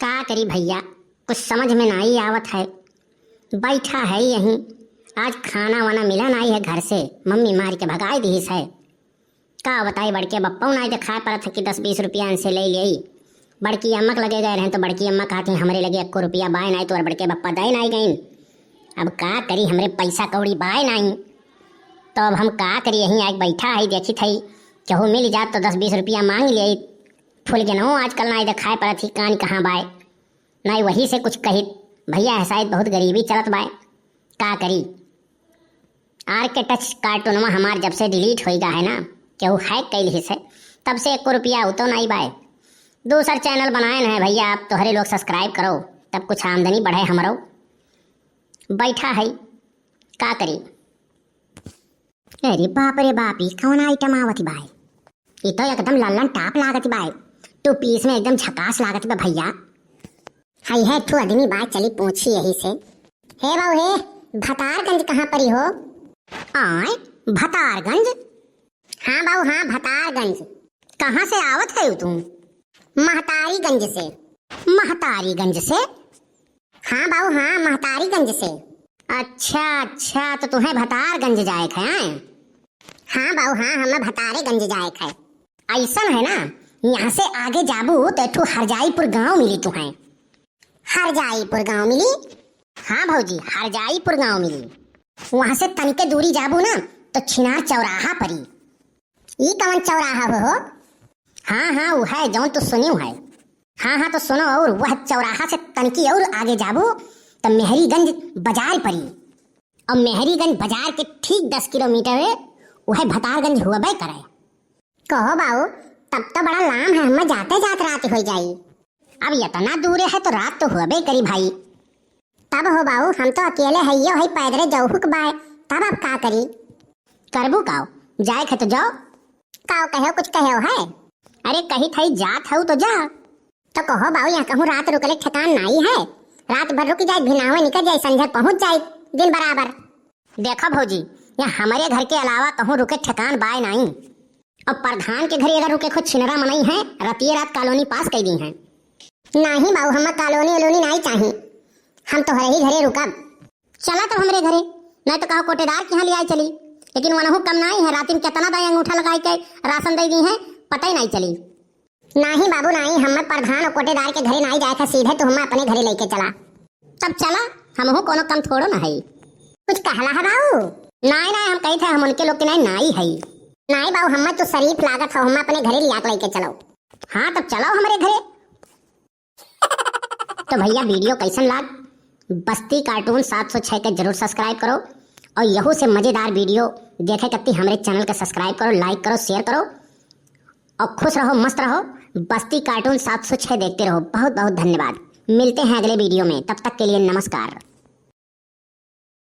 का करी भैया, कुछ समझ में नहीं आवत है। बैठा है यहीं, आज खाना वाना मिला नहीं है घर से, मम्मी मार के भगाई दी है। का बताई बड़के बप्पा नहीं तो खाए पड़त है कि 10-20 रुपया इनसे ले ली। बड़की अम्मा के लगे गए रहे तो बड़की अम्मा कहती हमरे लगे 1 रुपया बाय नहीं, तो और बड़के बप्पा दे नहीं गई। अब का करी, हमरे पैसा कौड़ी बाय नहीं, तो अब हम का करी। यहीं आज बैठा है, देखी थी केहू मिल जात तो 10-20 रुपया मांग लिए। फुल के नो आजकल नहीं दिखाए पड़त ही कान कहाँ बाय नहीं, वही से कुछ कही भैया है शायद बहुत गरीबी चलत बाय। का करी, आर के टच कार्टूनमा हमार जब से डिलीट हो गया है ना, केहू हैक कैल ही से, तब से 1 रुपया तो नहीं बाय। दूसरा चैनल बनाए हैं भैया, आप तो हरे लोग सब्सक्राइब करो, तब कुछ आमदनी बढ़े हमारो। बैठा है का करी। अरे बाप रे बाप, ई कौन आइटम आवत बाय, ये तो एकदम लल्लन टाप लागत बाय, तो पीस में एकदम झकास लागत बा भैया। हाय है ठू आदमी बाय, चली पूछी यही से। हे बाऊ हे, भतारगंज कहाँ परी हो? आय भतारगंज? हाँ बाऊ हाँ, भतारगंज। कहाँ से आवत है तुम? महतारीगंज से। महतारीगंज से? हाँ बाऊ हाँ, महतारीगंज से। अच्छा, तो तुम्हें भतारगंज जाए है? हाँ बाऊ हाँ, हमें भतारेगंज जाए है। ऐसा है ना, यहाँ से आगे जाबू तो एक हरजाईपुर गांव मिली तुम्हें। हरजाईपुर गांव मिली? हाँ भौजी, हरजाईपुर गांव मिली। वहां से तनिके दूरी जाबू ना तो छिनार चौराहा परी। ई कौन चौराहा हो? हाँ वो है जो तो सुनी है। हाँ तो सुनो, और वह चौराहा से तनकी और आगे जाबू तो मेहरीगंज बाजार परी, और मेहरीगंज बाजार के ठीक 10 किलोमीटर वह भतारगंज हुआ बे करे। कहो बाऊ, तब तो बड़ा लाम है, हम जाते जाते रात हो जाई। अब इतना दूर है तो रात तो हुआ बे करी भाई। तब हो बाऊ, हम तो अकेले है, ये है पैदरे जाऊ के बाय, तब अब का करी। करबू काओ, जाए खे तो जाओ। काओ कहो, कुछ कहो है? अरे कही थई जात हूँ तो जा। तो कहो बाऊ, यहाँ कहूँ रात रुकले ठिकान नहीं है, रात भर रुक जाए, भिनावे निकल जाए, संझा पहुँच जाए दिन बराबर। देखो भौजी, यहाँ हमारे घर के अलावा कहूँ रुके ठिकान बाय नहीं, और प्रधान के घर अगर रुके खुद छिनरा मनई है, रतिये रात कॉलोनी पास कर दी है। नहीं बाऊ, हमें कॉलोनी वलोनी नहीं चाहिए, हम तो हरे ही घरे रुकब। चला तो हमरे घरे, नहीं तो कहो कोटेदार के यहाँ ले आई चली, लेकिन वनहु कम नहीं है, रात में कितना दाई अंगूठा लगाई के राशन दे दी है, पता ही नहीं चली। नहीं बाबू नहीं, हमें प्रधान और कोटेदार के घरे नहीं जाए था, सीधे तो हमें अपने घरे लेके चला। तब चला, हमहु कोनो कम थोड़ो ना है। कुछ कहला है बाबू? नहीं हम कही थे हम उनके लोग के नहीं है। नहीं बाबू, हमें तो शरीफ लागत हो, हमें अपने घरे लिया लेके चलो। हाँ तब चलो हमारे घरे। तो भैया वीडियो कैसन लाग? बस्ती कार्टून 706 के जरूर सब्सक्राइब करो, और यहू से मजेदार वीडियो देखे करती हमारे चैनल के सब्सक्राइब करो, लाइक करो, शेयर करो, और खुश रहो, मस्त रहो। बस्ती कार्टून 706 देखते रहो। बहुत बहुत धन्यवाद। मिलते हैं अगले वीडियो में, तब तक के लिए नमस्कार।